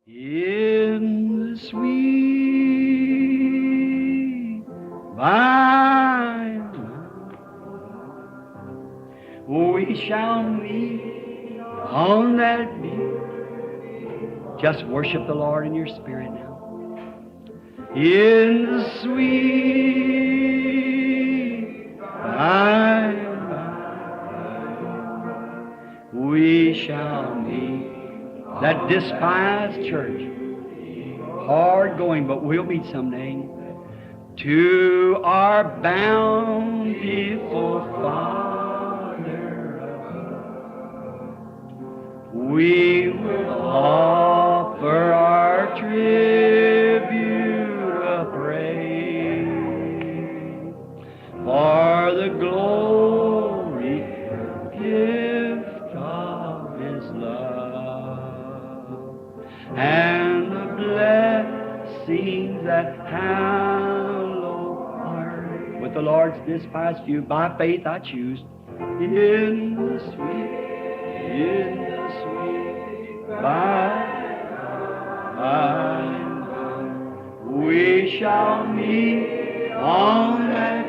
In the sweet by and by, we shall meet on that beach. Just worship the Lord in your spirit now. In the sweet by and by, we shall meet. That despised church, hard going, but we'll meet someday. To our bountiful Father, we will offer our tribute of praise for the glory gift of His love and the blessings that hallow our. With the Lord's despised few, by faith I choose. In the sweet by and by, we shall meet on that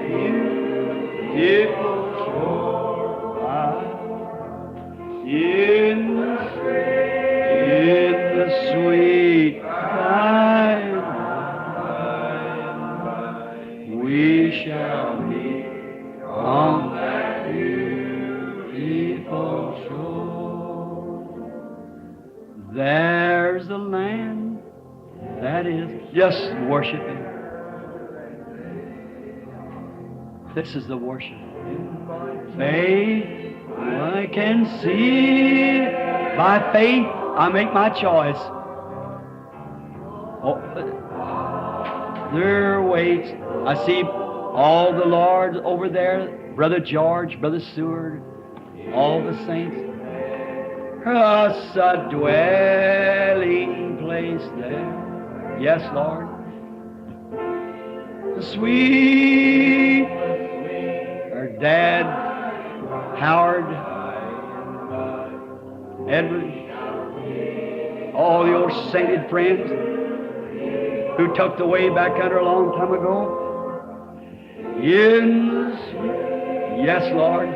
beautiful shore. In the sweet by and by, we shall meet on that beautiful shore. There's a land that is just worshiping. This is the worship. Faith, I can see. By faith, I make my choice. Oh, there waits. I see all the Lord over there, Brother George, Brother Seward, all the saints. Us a dwelling place there. Yes, Lord. The sweet, her dad, Howard, Edward, all the old sainted friends who tucked away back under a long time ago. In the sweet, yes, Lord.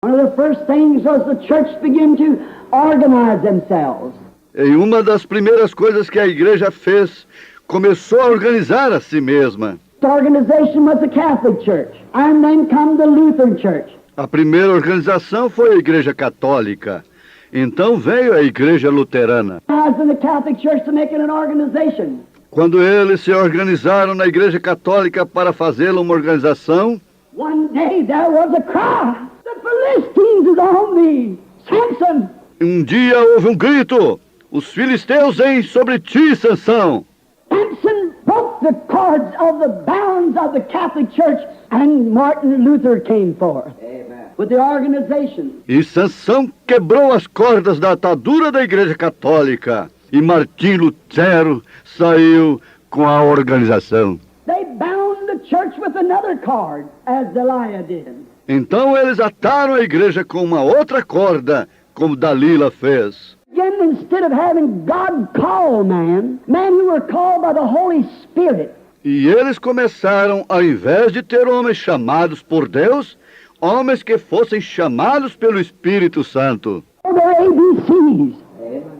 One of the first things was the church begin to organize themselves. E uma das primeiras coisas que a igreja fez, começou a organizar a si mesma. The organization was the Catholic Church, and then come the Lutheran Church. A primeira organização foi a Igreja Católica. Então veio a Igreja Luterana. As in the Catholic Church to make it an organization. Quando eles se organizaram na Igreja Católica para fazê-la uma organização, one day there was a cry, the Philistines is on thee, Samson. Um dia houve um grito, os filisteus vêm sobre ti, Sansão. Samson broke the cords of the bounds of the Catholic Church, and Martin Luther came forth. Amen. With the organization. E Sansão quebrou as cordas da atadura da Igreja Católica. E Martim Lutero saiu com a organização. They bound the church with another cord, as Delilah did. Então eles ataram a igreja com uma outra corda, como Dalila fez. Again, instead of having God call men who were called by the Holy Spirit. E eles começaram, ao invés de ter homens chamados por Deus, homens que fossem chamados pelo Espírito Santo. Their ABCs,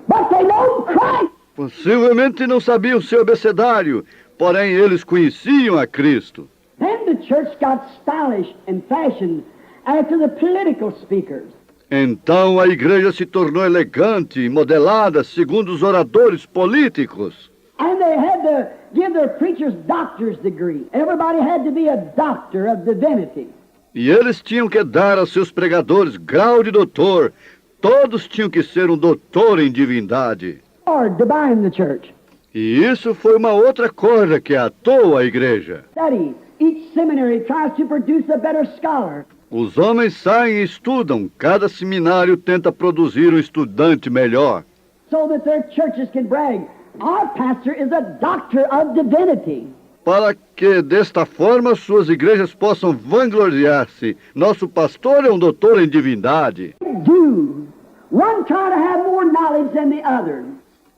but they know Christ. Possivelmente não sabiam o seu abecedário, porém eles conheciam a Cristo. Then the church got stylish and fashioned after the political speakers. Então a igreja se tornou elegante e modelada segundo os oradores políticos. And they had to give their preachers doctor's degree. Everybody had to be a doctor of divinity. E eles tinham que dar aos seus pregadores grau de doutor. Todos tinham que ser um doutor em divindade. Lord, to bind the church. E isso foi uma outra coisa que atou a igreja. Study. Each seminary tries to produce a better scholar. Os homens saem e estudam. Cada seminário tenta produzir um estudante melhor. So that their churches can brag. Our pastor is a doctor of divinity. Para que, desta forma, suas igrejas possam vangloriar-se. Nosso pastor é um doutor em divindade. Do one trying to have more knowledge than the other.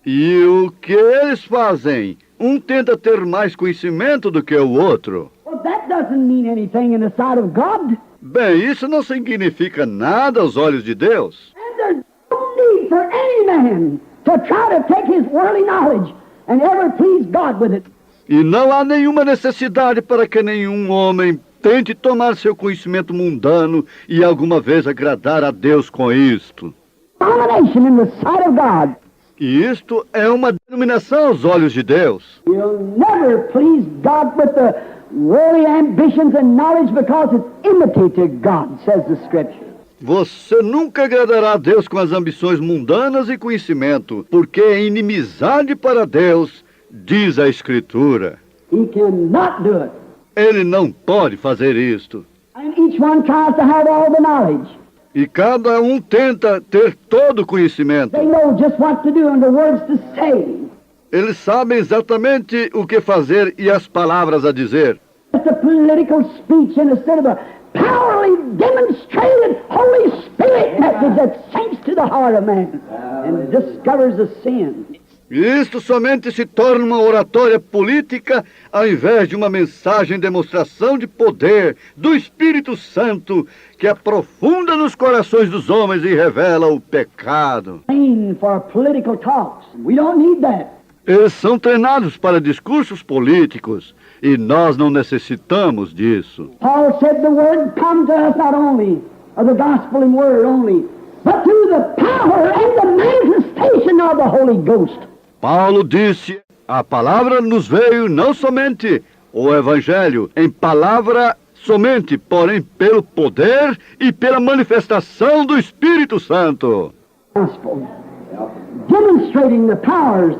E o que eles fazem? Um tenta ter mais conhecimento do que o outro. Well, that doesn't mean anything in the sight of God. Bem, isso não significa nada aos olhos de Deus. And there's no need for any man to try to take his worldly knowledge and ever please God with it. E não há nenhuma necessidade para que nenhum homem tente tomar seu conhecimento mundano e alguma vez agradar a Deus com isto. Abomination in the sight of God. E isto é uma denominação aos olhos de Deus. You'll never please God with the worldly ambitions and knowledge because it's enmity to God, says the Scripture. Você nunca agradará a Deus com as ambições mundanas e conhecimento, porque é inimizade para Deus, diz a Escritura. He cannot do it. Ele não pode fazer isto. And each one tries to have all the knowledge. E cada um tenta ter todo o conhecimento. They know just what to do and the words to say. Eles sabem exatamente o que fazer e as palavras a dizer. Just a political speech instead of a powerfully demonstrated Holy Spirit message that sinks to the heart of man and discovers the sin. Isto somente se torna uma oratória política ao invés de uma mensagem demonstração de poder do Espírito Santo que aprofunda nos corações dos homens e revela o pecado. Trained for political talks. We don't need that. Eles são treinados para discursos políticos e nós não necessitamos disso. Paul said the word come to us not only of the gospel in word only, but through the power and the manifestation of the Holy Ghost. Paulo disse, a palavra nos veio não somente o Evangelho, em palavra somente, porém pelo poder e pela manifestação do Espírito Santo. Gospel. Demonstrating the powers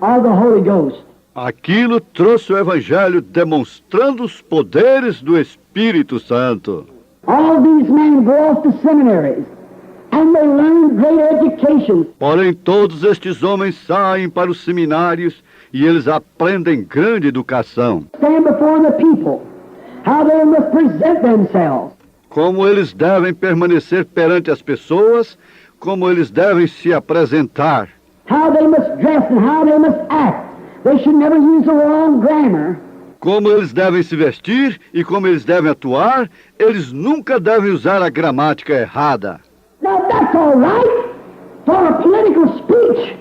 of the Holy Ghost. Aquilo trouxe o Evangelho demonstrando os poderes do Espírito Santo. All these men go off to seminaries and they learn great education. Porém, todos estes homens saem para os seminários e eles aprendem grande educação. Stand before the people, how they must present themselves. Como eles devem permanecer perante as pessoas, como eles devem se apresentar. How they must dress and how they must act. They should never use the wrong grammar. Como eles devem se vestir e como eles devem atuar, eles nunca devem usar a gramática errada. Now that's all right for a political speech.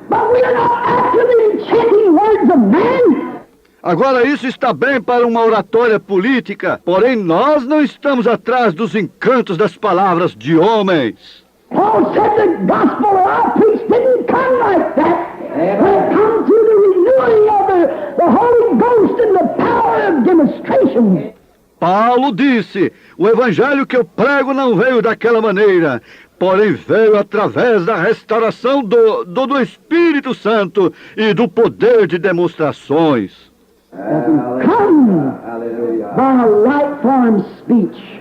But we're not after the enchanting words of man. Agora isso está bem para uma oratória política, porém nós não estamos atrás dos encantos das palavras de homens. Paul said the gospel I preached didn't come like that. It come through the renewing of the Holy Ghost and the power of demonstration. Paulo disse, o evangelho que eu prego não veio daquela maneira, porém veio através da restauração do Espírito Santo e do poder de demonstrações. Come by a right form speech.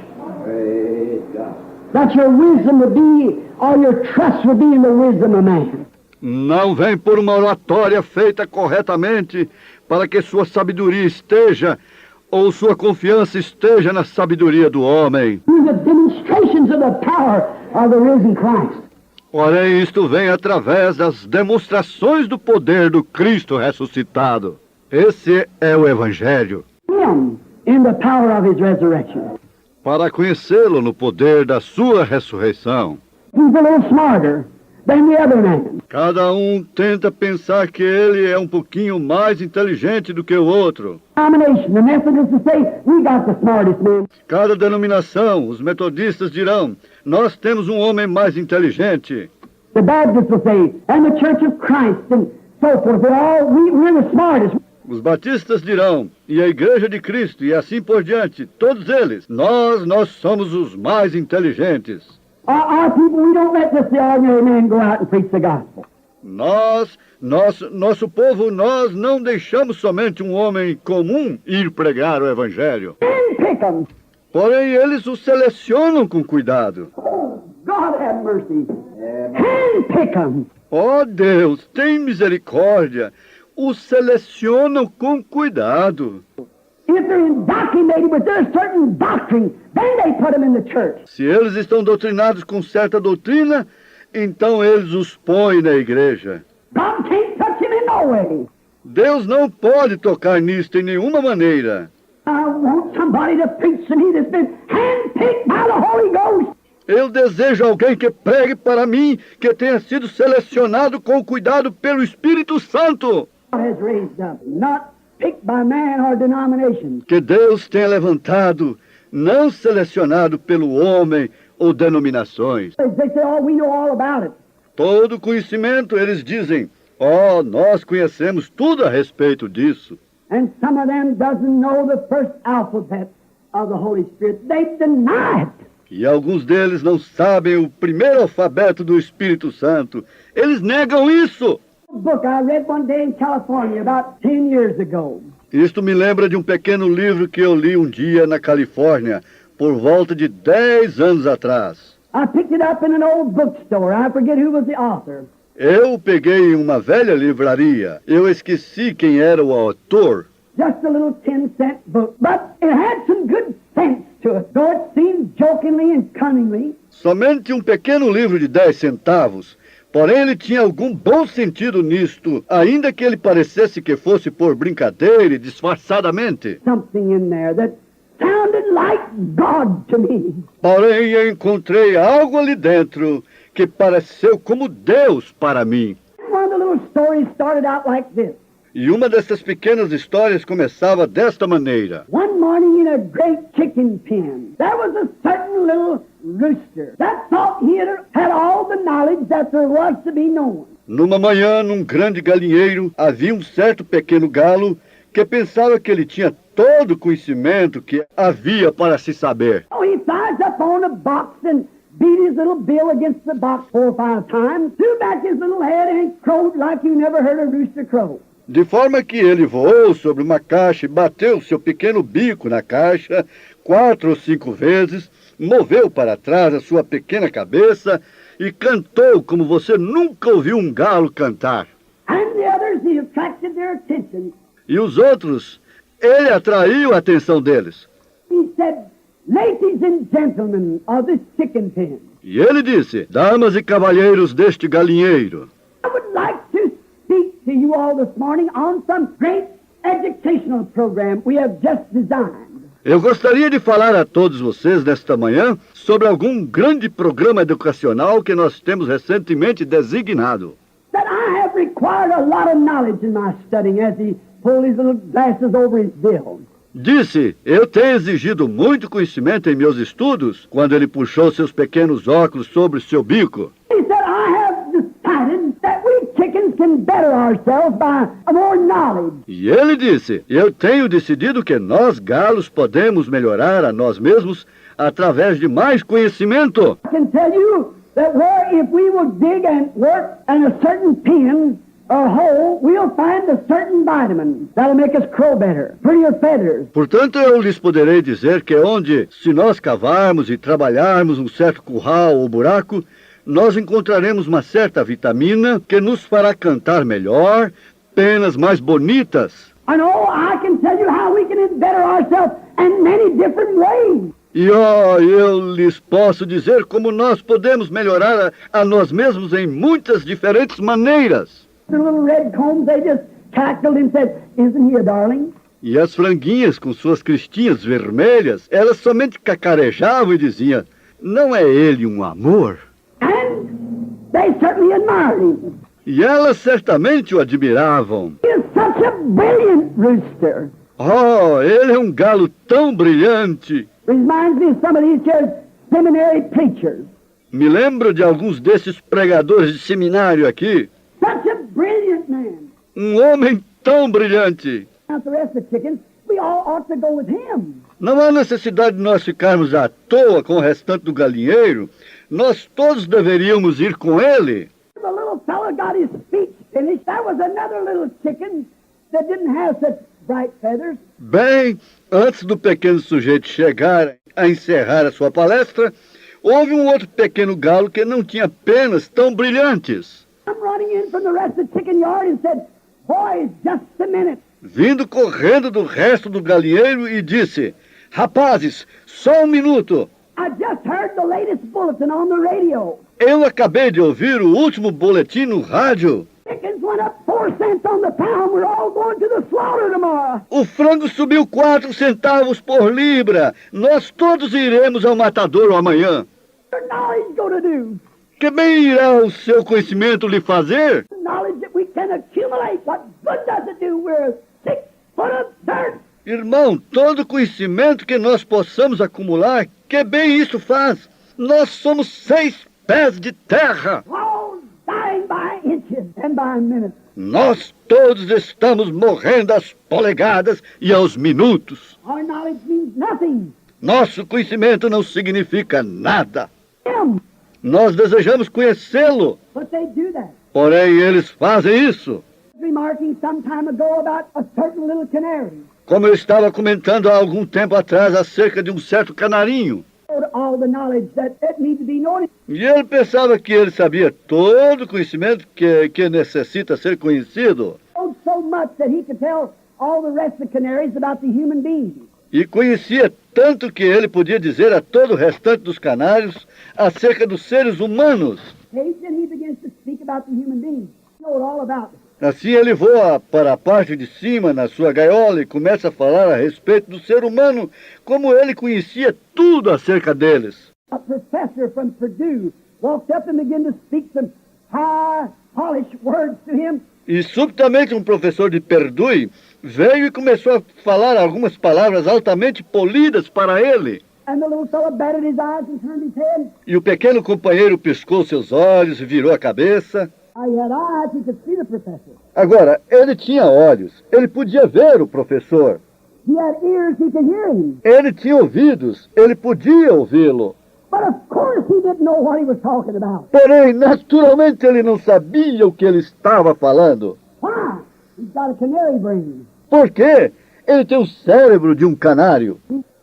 That your wisdom would be, or your trust would be in the wisdom of man. Não vem por uma oratória feita corretamente para que sua sabedoria esteja ou sua confiança esteja na sabedoria do homem. Through the demonstrations of the power of the risen Christ. Porém, isto vem através das demonstrações do poder do Cristo ressuscitado. Esse é o Evangelho. Him in the power of his resurrection. Para conhecê-lo no poder da sua ressurreição. He's a little smarter than the other man. Cada um tenta pensar que ele é um pouquinho mais inteligente do que o outro. Denomination, the Methodists will say, we got the smartest man. Cada denominação, os metodistas dirão, nós temos um homem mais inteligente. The Baptists will say, and the Church of Christ, and so forth. We're the smartest. Os batistas dirão, e a Igreja de Cristo, e assim por diante, todos eles, nós somos os mais inteligentes. Our people, we don't let just the ordinary man go out and preach the gospel. Nosso povo, nós não deixamos somente um homem comum ir pregar o Evangelho. Handpick 'em. Porém, eles o selecionam com cuidado. Oh, God have mercy. Handpick 'em. Oh, Deus, tem misericórdia. Os selecionam com cuidado. If they're indoctrinated with their certain doctrine, then they put them in the church. Se eles estão doutrinados com certa doutrina, então eles os põem na igreja. God can't touch him in no way. Deus não pode tocar nisto em nenhuma maneira. I want somebody to preach to me that's been handpicked by the Holy Ghost. Eu desejo alguém que pregue para mim, que tenha sido selecionado com cuidado pelo Espírito Santo. God has raised up, not picked by man or denomination. Que Deus tenha levantado, não selecionado pelo homem ou denominações. They say, oh, we know all about it. Todo conhecimento, eles dizem, nós conhecemos tudo a respeito disso. And some of them doesn't know the first alphabet of the Holy Spirit. They deny it. E alguns deles não sabem o primeiro alfabeto do Espírito Santo. Eles negam isso. A book I read one day in California about 10 years ago. Isto me lembra de um pequeno livro que eu li um dia na Califórnia, por volta de 10 anos atrás. I picked it up in an old bookstore. I forget who was the author. Eu peguei em uma velha livraria. Eu esqueci quem era o autor. Just a little 10-cent book. But it had some good sense to it. Though it seemed jokingly and cunningly. Somente um pequeno livro de 10 centavos. Porém, ele tinha algum bom sentido nisto, ainda que ele parecesse que fosse por brincadeira e disfarçadamente. Something in there that sounded like God to me. Porém, eu encontrei algo ali dentro que pareceu como Deus para mim. One of the little stories started out like this. E uma dessas pequenas histórias começava desta maneira. One morning in a great chicken pen, there was a certain little rooster that thought he had all the knowledge that there was to be known. Numa manhã, num grande galinheiro, havia um certo pequeno galo que pensava que ele tinha todo o conhecimento que havia para se saber. So he flies up on a box and beat his little bill against the box 4 or 5 times, threw back his little head and crowed like you never heard a rooster crow. De forma que ele voou sobre uma caixa e bateu seu pequeno bico na caixa 4 ou 5 vezes, moveu para trás a sua pequena cabeça e cantou como você nunca ouviu um galo cantar. And the others, he attracted their attention. E os outros, ele atraiu a atenção deles. He said, ladies and gentlemen of this chicken pen, E ele disse, damas e cavalheiros deste galinheiro, I would like to speak to you all this morning on some great educational program we have just designed. eu gostaria de falar a todos vocês nesta manhã sobre algum grande programa educacional que nós temos recentemente designado. That I have required a lot of knowledge in my studying as he pulled his little glasses over his bill. Disse, eu tenho exigido muito conhecimento em meus estudos, quando ele puxou seus pequenos óculos sobre seu bico. He said, I have decided that we chickens can better ourselves by more knowledge. E ele disse, eu tenho decidido que nós galos podemos melhorar a nós mesmos através de mais conhecimento. I can tell you that if we will dig and work in a certain pen or hole, we'll find a certain vitamin that'll make us crow better, prettier feathers. Portanto, eu lhes poderei dizer que onde, se nós cavarmos e trabalharmos um certo curral ou buraco, nós encontraremos uma certa vitamina que nos fará cantar melhor, penas mais bonitas. And I can tell you how we can better ourselves in many different ways. E eu lhes posso dizer como nós podemos melhorar a nós mesmos em muitas diferentes maneiras. The little red combs, they just cackled and said, isn't he a darling? E as franguinhas com suas cristinhas vermelhas, elas somente cacarejavam e diziam, não é ele um amor? And they certainly admired him. E elas certamente o admiravam. He is such a brilliant rooster. Ele é um galo tão brilhante. Reminds me of some of these here seminary preachers. Me lembro de alguns desses pregadores de seminário aqui. Such a brilliant man. Um homem tão brilhante. Now, the rest of the chickens, we all ought to go with him. Não há necessidade de nós ficarmos à toa com o restante do galinheiro. Nós todos deveríamos ir com ele. The little fellow got his speech finished. There was another little chicken that didn't have such bright feathers. Bem, antes do pequeno sujeito chegar a encerrar a sua palestra, houve um outro pequeno galo que não tinha penas tão brilhantes. I'm running in from the rest of the chicken yard and said, boys, just a minute. vindo correndo do resto do galinheiro, e disse: rapazes, só um minuto. I just heard the latest bulletin on the radio. Eu acabei de ouvir o último boletim no rádio. Chickens went up 4 cents on the pound. We're all going to the slaughter tomorrow. O frango subiu 4 centavos por libra. Nós todos iremos ao matadouro amanhã. What knowledge going to do? Que bem irá o seu conhecimento lhe fazer? Knowledge that we can accumulate. What good does it do? We're a 6 foot of dirt. Irmão, todo conhecimento que nós possamos acumular, que bem isso faz? Nós somos 6 pés de terra. All dying by inches and by minutes. Nós todos estamos morrendo às polegadas e aos minutos. Our knowledge means nothing. Nosso conhecimento não significa nada. Him. Nós desejamos conhecê-lo, But they do that. porém eles fazem isso. Remarking some time ago about a certain little canary. Como eu estava comentando há algum tempo atrás acerca de um certo canarinho. All the knowledge that needs to be known. E ele pensava que ele sabia todo o conhecimento que necessita ser conhecido. Knows so much that he could tell all the rest of the canaries about the human being. E conhecia tanto que ele podia dizer a todo o restante dos canários acerca dos seres humanos. Okay, then he begins to speak about the human being. Know all about it. Assim ele voa para a parte de cima na sua gaiola e começa a falar a respeito do ser humano, como ele conhecia tudo acerca deles. A professor from Purdue walked up and began to speak some high, polished words to him. E subitamente um professor de Perdue veio e começou a falar algumas palavras altamente polidas para ele. And the little fellow batted his eyes and turned his head. E o pequeno companheiro piscou seus olhos e virou a cabeça. He had eyes, he could see the professor. Agora, ele tinha olhos, ele podia ver o professor. He had ears, he could hear him. Ele tinha ouvidos, ele podia ouvi-lo. But of course he didn't know what he was talking about. Porém, naturalmente, ele não sabia o que ele estava falando. Why? He's got a canary brain. Por quê? Ele tem o cérebro de um canário.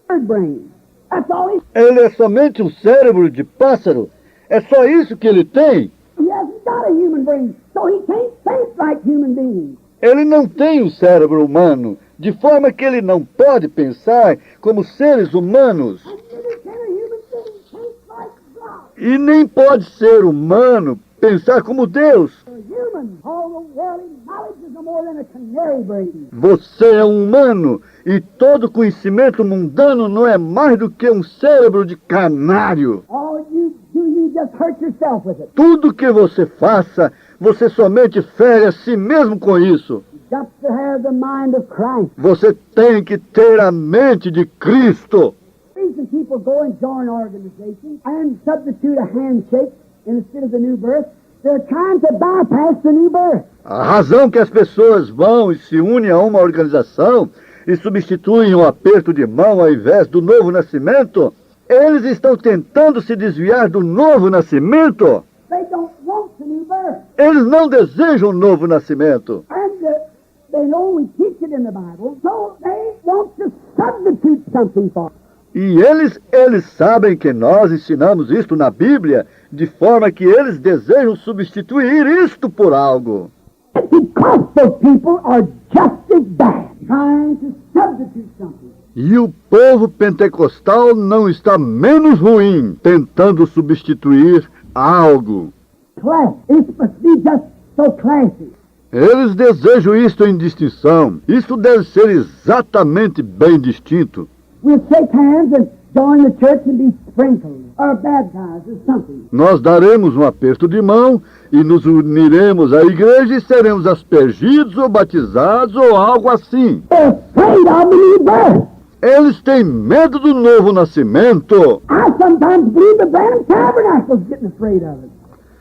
Bird brain. That's all he... Ele é somente um cérebro de pássaro. É só isso que ele tem. He hasn't got a human brain, so he can't think like human beings. Ele não tem o cérebro humano, de forma que ele não pode pensar como seres humanos. And neither can a human being think like God. E nem pode ser humano pensar como Deus. For human, all the worldly knowledge is no more than a canary brain. Você é um humano e todo conhecimento mundano não é mais do que um cérebro de canário. All you do, you just hurt yourself with it. Tudo que você faça, você somente fere a si mesmo com isso. You've got to have the mind of Christ. Você tem que ter a mente de Cristo. Reason people go and join organizations and substitute a handshake instead of the new birth, they're trying to bypass the new birth. A razão que as pessoas vão e se unem a uma organização e substituem um aperto de mão ao invés do novo nascimento, eles estão tentando se desviar do novo nascimento. They don't want the new birth. Eles não desejam o novo nascimento. And they know we teach it in the Bible, so they want to substitute something for it. E eles sabem que nós ensinamos isto na Bíblia, de forma que eles desejam substituir isto por algo. Pentecostal people are just as bad, trying to substitute something. E o povo pentecostal não está menos ruim, tentando substituir algo. Class. It must be just so classy. Eles desejam isto em distinção. Isto deve ser exatamente bem distinto. We'll shake hands and join the church and be sprinkled or baptized or something. Nós daremos um aperto de mão e nos uniremos à igreja e seremos aspergidos ou batizados ou algo assim. They're afraid of the new birth. Eles têm medo do novo nascimento. I sometimes believe the Branham Tabernacle's getting afraid of it.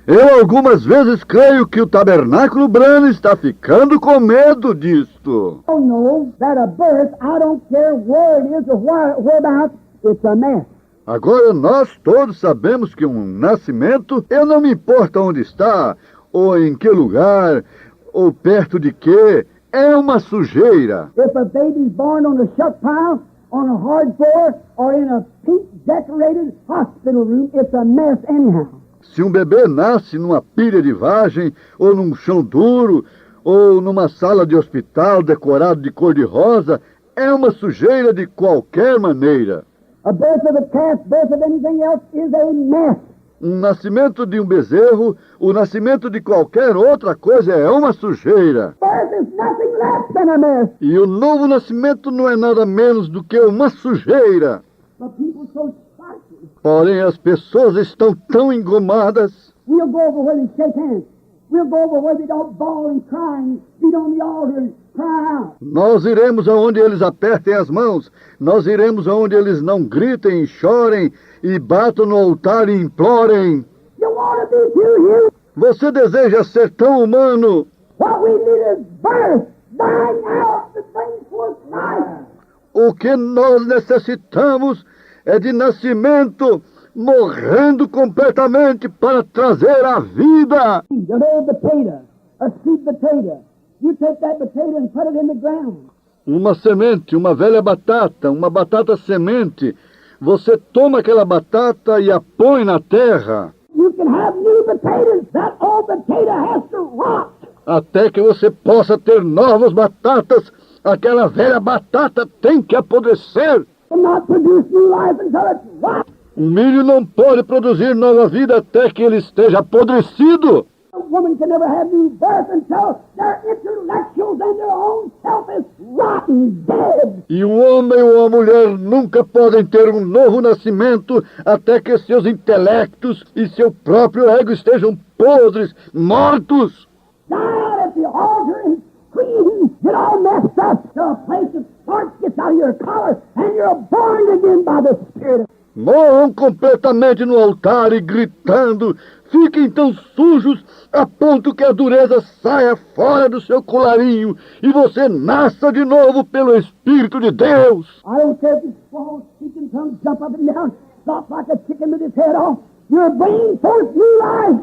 Eu algumas vezes creio que o tabernáculo Branham está ficando com medo disto. Oh no, that a birth, I don't care where it is or whereabouts, it's a mess. Agora nós todos sabemos que um nascimento, eu não me importo onde está, ou em que lugar, ou perto de quê, é uma sujeira. If a baby's born on a shuck pile, on a hard floor, or in a pink decorated hospital room, it's a mess anyhow. Se um bebê nasce numa pilha de vagem, ou num chão duro, ou numa sala de hospital decorado de cor-de-rosa, é uma sujeira de qualquer maneira. A birth of a calf, birth of anything else is a mess. Um nascimento de um bezerro, o nascimento de qualquer outra coisa é uma sujeira. Birth is nothing less than a mess. E o novo nascimento não é nada menos do que uma sujeira. But people so spicy. Porém, as pessoas estão tão engomadas. We'll go over where they shake hands. We'll go over where they don't bawl and cry and beat on the altar and cry out. Nós iremos aonde eles apertem as mãos. Nós iremos aonde eles não gritem, chorem e batam no altar e implorem. You want to be too human? Você deseja ser tão humano? What we need is birth, dying out to bring forth life. O que nós necessitamos é de nascimento, morrendo completamente para trazer a vida. An old potato, a sweet potato. You take that potato and put it in the ground. Uma semente, uma velha batata, uma batata semente. Você toma aquela batata e a põe na terra. You can have new potatoes. That old potato has to rot. Até que você possa ter novas batatas, aquela velha batata tem que apodrecer. Cannot produce new life until it's rot. O milho não pode produzir nova vida até que ele esteja apodrecido. A woman can never have new birth until their intellectuals and their own self is rotten, dead. E o homem ou a mulher nunca podem ter um novo nascimento até que seus intelectos e seu próprio ego estejam podres, mortos. Die out at the altar and scream, get all messed up till a place of starch gets out of your collar and you're born again by the Spirit. Morram completamente no altar e gritando, fiquem tão sujos a ponto que a dureza saia fora do seu colarinho e você nasça de novo pelo Espírito de Deus. I don't care if you swallow, speak in tongues, jump up and down, stop like a chicken with his head off. You're bringing forth new life.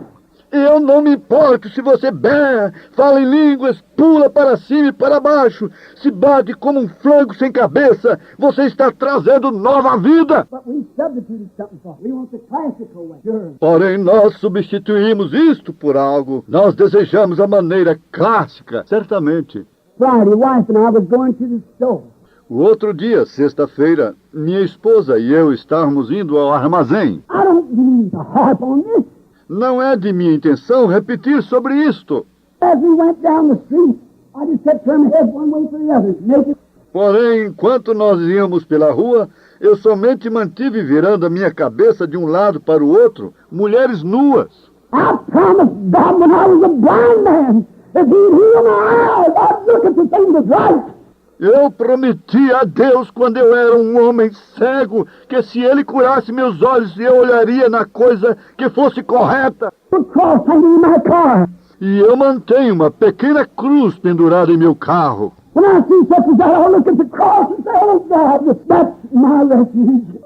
Eu não me importo se você berra, fala em línguas, pula para cima e para baixo, se bate como um frango sem cabeça, você está trazendo nova vida. But we substituted something for it. We want the classical way. Sure. Porém, nós substituímos isto por algo. Nós desejamos a maneira clássica, certamente. Friday, wife and I was going to the store. O outro dia, sexta-feira, minha esposa e eu estávamos indo ao armazém. I don't mean to harp on this. Não é de minha intenção repetir sobre isto. As we went down the street, I just kept turning my head one way for the other, naked. Porém, enquanto nós íamos pela rua, eu somente mantive virando a minha cabeça de um lado para o outro, mulheres nuas. I promised God when I was a blind man, if He'd heal my eyes, I'd look at the thing that's right. Eu prometi a Deus, quando eu era um homem cego, que se Ele curasse meus olhos, eu olharia na coisa que fosse correta. The cross hanging in my car. E eu mantenho uma pequena cruz pendurada em meu carro. When I see such as that, I'll look at the cross and say, oh God, that's my refuge.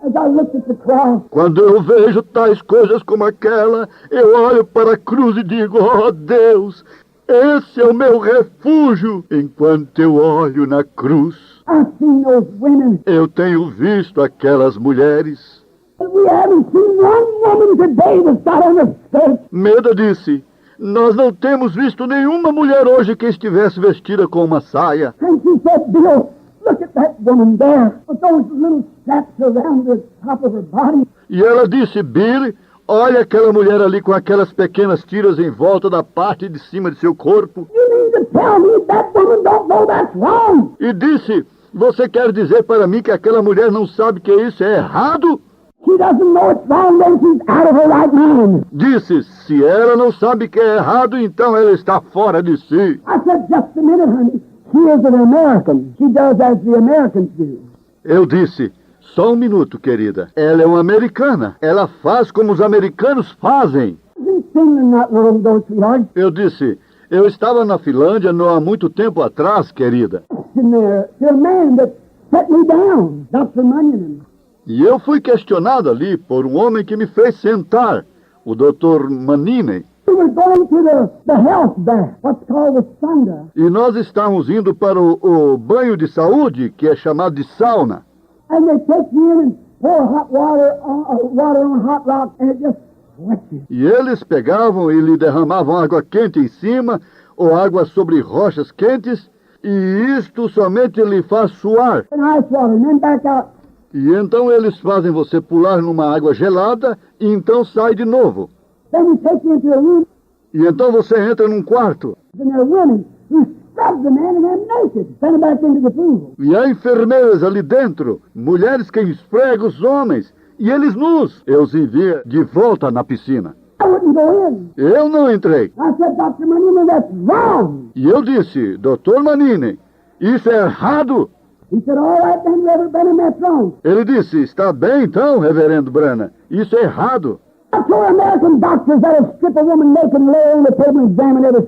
As I looked at the cross, Quando eu vejo tais coisas como aquela, eu olho para a cruz e digo, oh Deus, esse é o meu refúgio. Enquanto eu olho na cruz, I've seen those women, eu tenho visto aquelas mulheres. and we haven't seen one woman today that's got on a skirt. Meda disse, nós não temos visto nenhuma mulher hoje que estivesse vestida com uma saia. And she said, Bill, look at that woman there with those little straps around the top of her body. E ela disse, Billy, olha aquela mulher ali com aquelas pequenas tiras em volta da parte de cima de seu corpo. You mean to tell me that woman don't know that's wrong? E disse, você quer dizer para mim que aquela mulher não sabe que isso é errado? She doesn't know it's wrong, then she's out of her right mind. Disse, se ela não sabe que é errado, então ela está fora de si. I said, just a minute, honey. She is an American. She does as the Americans do. Eu disse, só um minuto, querida. Ela é uma americana. Ela faz como os americanos fazem. I was in Finland not long ago, sweetheart. Eu disse, eu estava na Finlândia não há muito tempo atrás, querida. In there, to a man that set me down, Dr. Munyon. E eu fui questionado ali por um homem que me fez sentar, o Dr. Manine. We were going to the health bath, what's called the sauna. E nós estávamos indo para o banho de saúde, que é chamado de sauna. And they take me in and pour hot water on hot rock, and it just sweats you. E eles pegavam e lhe derramavam água quente em cima, ou água sobre rochas quentes, e isto somente lhe faz suar. in ice water and then back out. E então eles fazem você pular numa água gelada e então sai de novo. Then you take you into a room E então você entra num quarto and there are women who scrub the man and them naked, send them back into the pool. e há enfermeiras ali dentro, mulheres que esfregam os homens e eles nus. Eu os envia de volta na piscina. I wouldn't go in. Eu não entrei. I said, Dr. Manina, that's wrong. E eu disse, Dr. Manini, isso é errado. He said, all right, then, Reverend Branham, that's wrong. Ele disse, está bem então, reverendo Branham, isso é errado. That's where American doctors that'll strip a woman naked and lay her on the table and examine every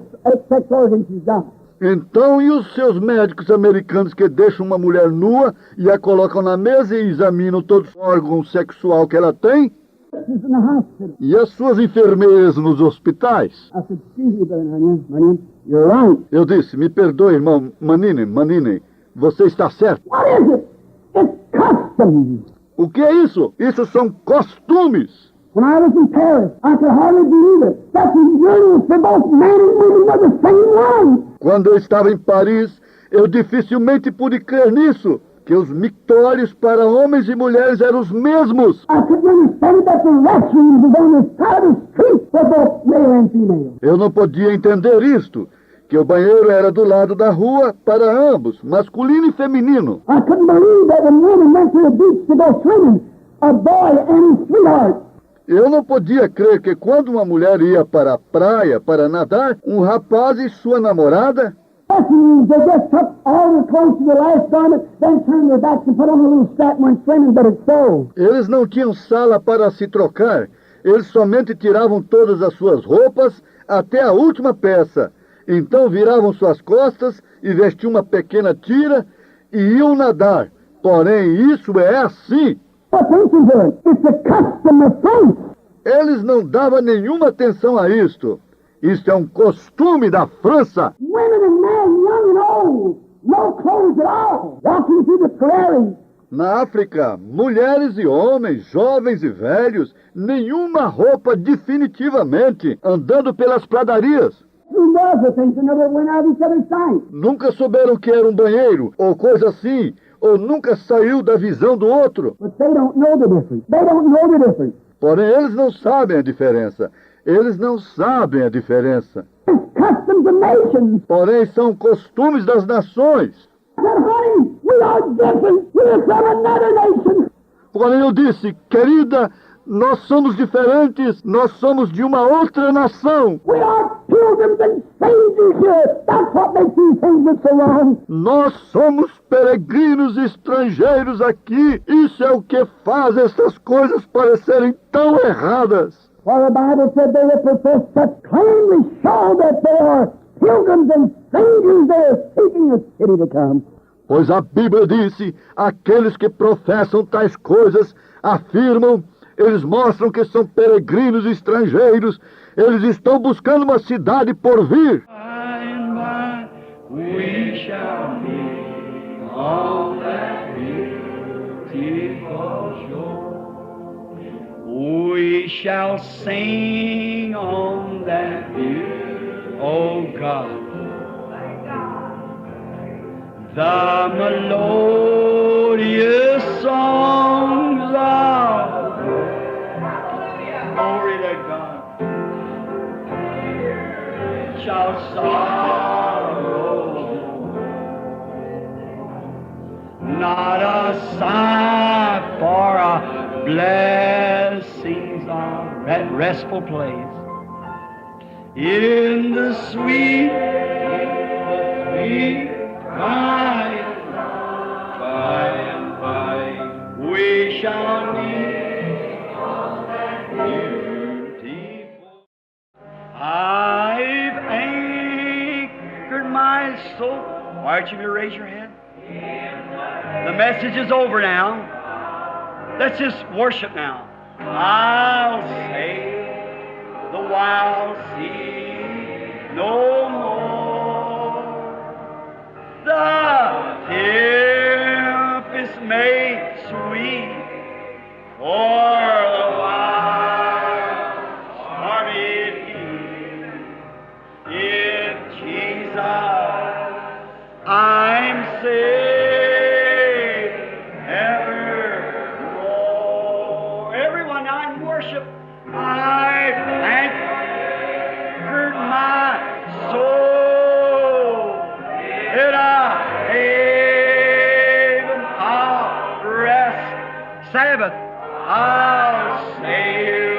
sex organ she's got. Então, e os seus médicos americanos que deixam uma mulher nua e a colocam na mesa e examinam todo o órgão sexual que ela tem? She's in the hospital. E as suas enfermeiras nos hospitais? I said, excuse me, Brother Manina, you're right. Eu disse, me perdoe, irmão Manini, você está certo. What is it? It's custom. O que é isso? Isso são costumes. When I was in Paris, I could hardly believe it. That the urinals for both men and women were the same one. Quando eu estava em Paris, eu dificilmente pude crer nisso, que os mictórios para homens e mulheres eram os mesmos. I couldn't understand that the restrooms was on the side of the street for both male and female. Eu não podia entender isto, que o banheiro era do lado da rua para ambos, masculino e feminino. I couldn't believe that when women went to the beach to go swimming, a boy and his sweetheart, Eu não podia crer que quando uma mulher ia para a praia para nadar, um rapaz e sua namorada, restrooms, they just took all the clothes to the last garment, then turned their backs and put on a little strap and went swimming, but it's so. eles não tinham sala para se trocar. Eles somente tiravam todas as suas roupas até a última peça. Então viravam suas costas e vestiam uma pequena tira e iam nadar. Porém, isso é assim. Attention to it. It's a custom of France. Eles não davam nenhuma atenção a isto. Isto é um costume da França. Women and men, young and old, no clothes at all, walking through the prairie. Na África, mulheres e homens, jovens e velhos, nenhuma roupa definitivamente, andando pelas pradarias. Who knows the things that never went out of each other's sight? Nunca souberam que era um banheiro, ou coisa assim, ou nunca saiu da visão do outro. But they don't know the difference. They don't know the difference. Porém, eles não sabem a diferença. Eles não sabem a diferença. It's customs of nations. Porém, são costumes das nações. I said, honey, we are different. We're from another nation. Porém, eu disse, querida, nós somos diferentes, nós somos de uma outra nação. We are pilgrims and strangers here. That's what makes these things look so wrong. Nós somos peregrinos estrangeiros aqui. Isso é o que faz essas coisas parecerem tão erradas. For the Bible said they that profess such plainly show that they are pilgrims and strangers there seeking a city to come. Pois a Bíblia disse, aqueles que professam tais coisas afirmam, eles mostram que são peregrinos estrangeiros, eles estão buscando uma cidade por vir. By and by we shall be on that beautiful shore. We shall sing on that beautiful, oh God, the melodious songs of glory to God shall sorrow not a sigh for a blessings of that restful place in the sweet by and by we shall meet beautiful. I've anchored my soul. Why don't you raise your hand? The message is over now. Let's just worship now. I'll say the wild sea no more. The tempest may sweep for the wild stormy deep. If divine worship. I anchored my soul in a haven of rest. Sabbath, I'll sail